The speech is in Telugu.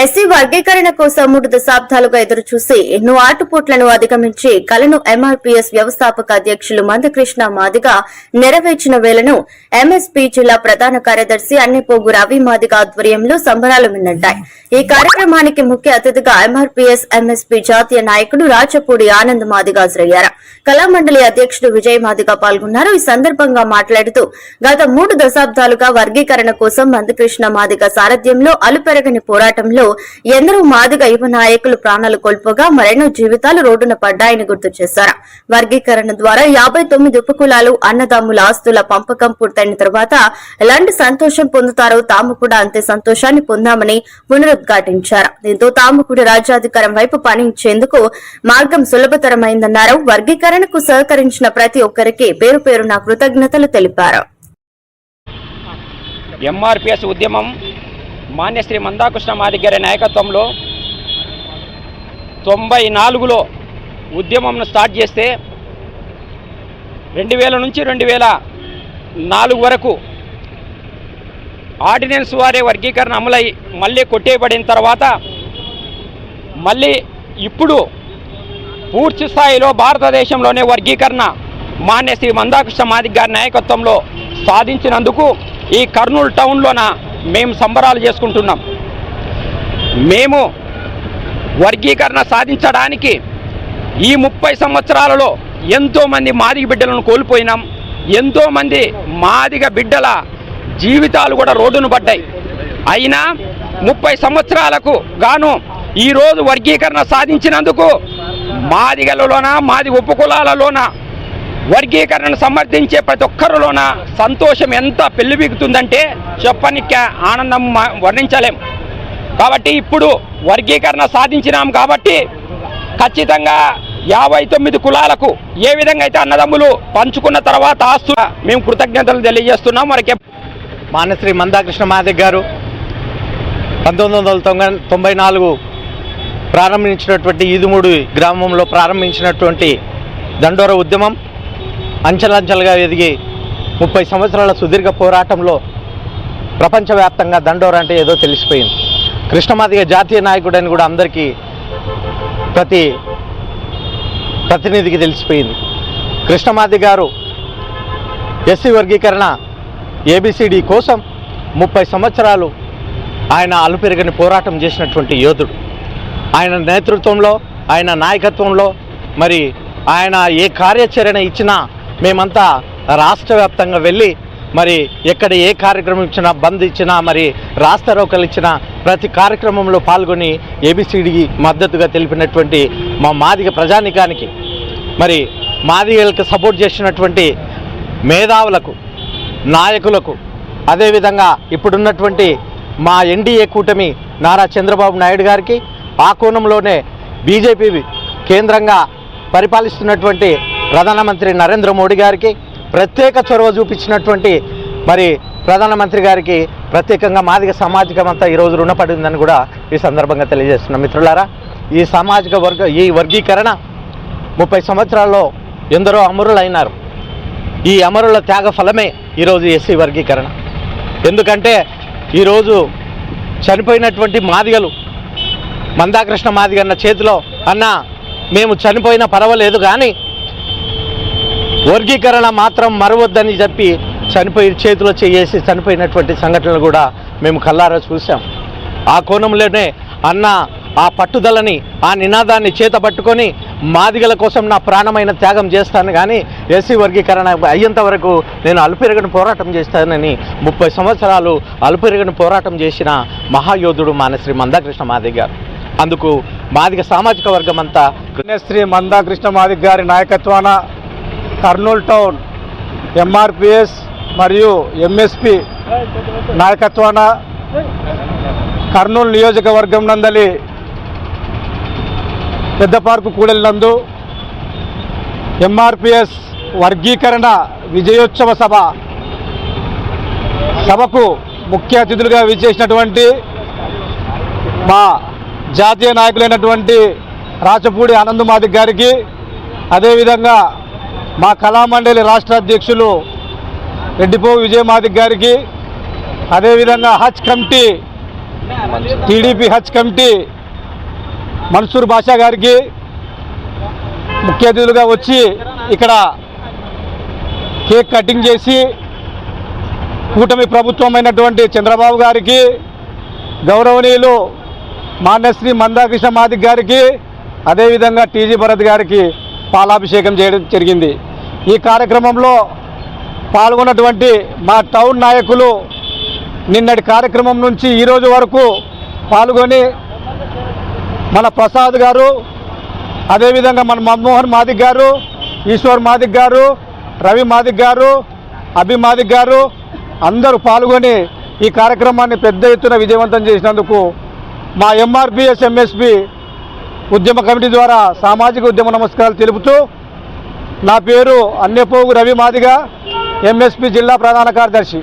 ఎస్సీ వర్గీకరణ కోసం 3 దశాబ్దాలుగా ఎదురుచూసి ఎన్నో ఆటుపోట్లను అధిగమించి కలను ఎంఆర్పీఎస్ వ్యవస్థాపక అధ్యక్షులు మందకృష్ణ మాదిగ నెరవేర్చిన వేళను ఎంఎస్పీ జిల్లా ప్రధాన కార్యదర్శి అన్నెపోగు రవి మాదిగ ఆధ్వర్యంలో సంబరాలు మిన్నట్టాయి. ఈ కార్యక్రమానికి ముఖ్య అతిథిగా ఎంఆర్పీఎస్ ఎంఎస్పీ జాతీయ నాయకుడు రాచపూడి ఆనంద్ మాదిగ హాజరయ్యారు. కళామండలి అధ్యక్షుడు విజయ్ మాదిగ పాల్గొన్నారు. ఈ సందర్భంగా మాట్లాడుతూ గత 3 దశాబ్దాలుగా వర్గీకరణ కోసం మందకృష్ణ మాదిగ సారథ్యంలో అలుపెరగని పోరాటంలో ఎందరో మాదిగ యువ నాయకులు ప్రాణాలు కోల్పోగా మరెన్నో జీవితాలు రోడ్డున పడ్డాయని గుర్తు చేశారు. వర్గీకరణ ద్వారా 59 ఉపకులాలు అన్నదమ్ముల ఆస్తుల పంపకం పూర్తయిన తర్వాత ఎలాంటి సంతోషం పొందుతారో తాము కూడా అంతే సంతోషాన్ని పొందామని పునరుద్ఘాటించారు. దీంతో తాము కూడా రాజ్యాధికారం వైపు పయనించేందుకు మార్గం సులభతరమైందన్నారు. వర్గీకరణకు సహకరించిన ప్రతి ఒక్కరికి పేరు పేరున కృతజ్ఞతలు తెలిపారు. ఎంఆర్పీఎస్ ఉద్యమం మాన్యశ్రీ మందాకృష్ణ మాదిగ గారి నాయకత్వంలో 94లో ఉద్యమంను స్టార్ట్ చేస్తే 2000 నుంచి 2004 వరకు ఆర్డినెన్స్ వారే వర్గీకరణ అమలై మళ్ళీ కొట్టేయబడిన తర్వాత మళ్ళీ ఇప్పుడు పూర్తి స్థాయిలో భారతదేశంలోనే వర్గీకరణ మాన్యశ్రీ మందాకృష్ణ మాదిగ గారి నాయకత్వంలో సాధించినందుకు ఈ కర్నూలు టౌన్లోన మేము సంబరాలు చేసుకుంటున్నాం. మేము వర్గీకరణ సాధించడానికి ఈ 30 సంవత్సరాలలో ఎంతోమంది మాదిగ బిడ్డలను కోల్పోయినాం. ఎంతోమంది మాదిగ బిడ్డల జీవితాలు కూడా రోడ్డును పడ్డాయి. అయినా 30 సంవత్సరాలకు గాను ఈరోజు వర్గీకరణ సాధించినందుకు మాదిగలలోన మాదిగ ఉపకులాలలోన వర్గీకరణను సమర్థించే ప్రతి ఒక్కరిలోన సంతోషం ఎంత పెళ్లిబిగుతుందంటే చెప్పనికి ఆనందం వర్ణించలేం. కాబట్టి ఇప్పుడు వర్గీకరణ సాధించినాం కాబట్టి ఖచ్చితంగా 59 కులాలకు ఏ విధంగా అయితే అన్నదమ్ములు పంచుకున్న తర్వాత ఆస్తు మేము కృతజ్ఞతలు తెలియజేస్తున్నాం. మరికి మాన్యశ్రీ మందాకృష్ణ మాదిగ గారు 1994 ప్రారంభించినటువంటి ఈదుమూడి గ్రామంలో ప్రారంభించినటువంటి దండోర ఉద్యమం అంచెలంచెలుగా ఎదిగి 30 సంవత్సరాల సుదీర్ఘ పోరాటంలో ప్రపంచవ్యాప్తంగా దండోర అంటే ఏదో తెలిసిపోయింది. కృష్ణమాదిగ జాతీయ నాయకుడని కూడా అందరికీ ప్రతినిధికి తెలిసిపోయింది. కృష్ణమాదిగ గారు ఎస్సీ వర్గీకరణ ఏబిసిడి కోసం 30 సంవత్సరాలు ఆయన అలుపెరగని పోరాటం చేసినటువంటి యోధుడు. ఆయన నేతృత్వంలో ఆయన నాయకత్వంలో మరి ఆయన ఏ కార్యాచరణ ఇచ్చినా మేమంతా రాష్ట్ర వ్యాప్తంగా వెళ్ళి మరి ఎక్కడ ఏ కార్యక్రమం ఇచ్చినా బంద్ ఇచ్చినా మరి రాస్తారోకలు ఇచ్చినా ప్రతి కార్యక్రమంలో పాల్గొని ఏబిసిడికి మద్దతుగా తెలిపినటువంటి మా మాదిగ ప్రజానికానికి మరి మాదిగలకు సపోర్ట్ చేసినటువంటి మేధావులకు నాయకులకు అదేవిధంగా ఇప్పుడున్నటువంటి మా ఎన్డీఏ కూటమి నారా చంద్రబాబు నాయుడు గారికి ఆ కోణంలోనే బీజేపీ కేంద్రంగా పరిపాలిస్తున్నటువంటి ప్రధానమంత్రి నరేంద్ర మోడీ గారికి ప్రత్యేక చొరవ చూపించినటువంటి మరి ప్రధానమంత్రి గారికి ప్రత్యేకంగా మాదిగ సామాజికం అంతా ఈరోజు రుణపడి ఉందని కూడా ఈ సందర్భంగా తెలియజేస్తున్నాం. మిత్రులారా, ఈ వర్గీకరణ 30 సంవత్సరాల్లో ఎందరో అమరులైనారు. ఈ అమరుల త్యాగ ఫలమే ఈరోజు ఎస్సీ వర్గీకరణ. ఎందుకంటే ఈరోజు చనిపోయినటువంటి మాదిగలు మందాకృష్ణ మాదిగ అన్న చేతిలో అన్న మేము చనిపోయినా పర్వాలేదు కానీ వర్గీకరణ మాత్రం మరవద్దని చెప్పి చేతిలో చేసి చనిపోయినటువంటి సంఘటనలు కూడా మేము కళ్ళారా చూసాం. ఆ కోణంలోనే అన్న ఆ పట్టుదలని ఆ నినాదాన్ని చేతపట్టుకొని మాదిగల కోసం నా ప్రాణమైన త్యాగం చేస్తాను కానీ ఎస్సీ వర్గీకరణ అయ్యేంత వరకు నేను అలుపెరగని పోరాటం చేస్తానని 30 సంవత్సరాలు అలుపెరగని పోరాటం చేసిన మహాయోధుడు మాన్యశ్రీ మందాకృష్ణ మాదిగ గారు. అందుకు మాదిగ సామాజిక వర్గం అంతా మాన్యశ్రీ మందాకృష్ణ మాదిగ గారి నాయకత్వాన కర్నూలు టౌన్ ఎంఆర్పిఎస్ మరియు ఎంఎస్పి నాయకత్వాన కర్నూలు నియోజకవర్గం నందలి పెద్ద పార్కు కూడలినందు ఎంఆర్పిఎస్ వర్గీకరణ విజయోత్సవ సభకు ముఖ్య అతిథులుగా విచ్చేసినటువంటి మా జాతీయ నాయకులైనటువంటి రాచపూడి ఆనంద్ మాదిగ గారికి, అదేవిధంగా మా కళామండలి రాష్ట్ర అధ్యక్షులు రెడ్డిపోగు విజయ్ మాదిగ గారికి, అదేవిధంగా హజ్ కమిటీ టీడీపీ హజ్ కమిటీ మన్సూర్ బాషా గారికి, ముఖ్య అతిథులుగా వచ్చి ఇక్కడ కేక్ కటింగ్ చేసి కూటమి ప్రభుత్వం అయినటువంటి చంద్రబాబు గారికి, గౌరవనీయులు మాన్యశ్రీ మందాకృష్ణ మాదిగ గారికి, అదేవిధంగా టీజీ భరత్ గారికి పాలాభిషేకం చేయడం జరిగింది. ఈ కార్యక్రమంలో పాల్గొన్నటువంటి మా టౌన్ నాయకులు నిన్నటి కార్యక్రమం నుంచి ఈరోజు వరకు పాల్గొని మన ప్రసాద్ గారు, అదేవిధంగా మన మన్మోహన్ మాదిగ గారు, ఈశ్వర్ మాదిగ గారు, రవి మాదిగ గారు, అభి మాదిగ గారు అందరూ పాల్గొని ఈ కార్యక్రమాన్ని పెద్ద ఎత్తున విజయవంతం చేసినందుకు మా ఎంఆర్పిఎస్ ఎంఎస్పి ఉద్యమ కమిటీ ద్వారా సామాజిక ఉద్యమ నమస్కారాలు తెలుపుతూ, నా పేరు అన్నెపోగు రవి మాదిగ, ఎంఎస్పి జిల్లా ప్రధాన కార్యదర్శి.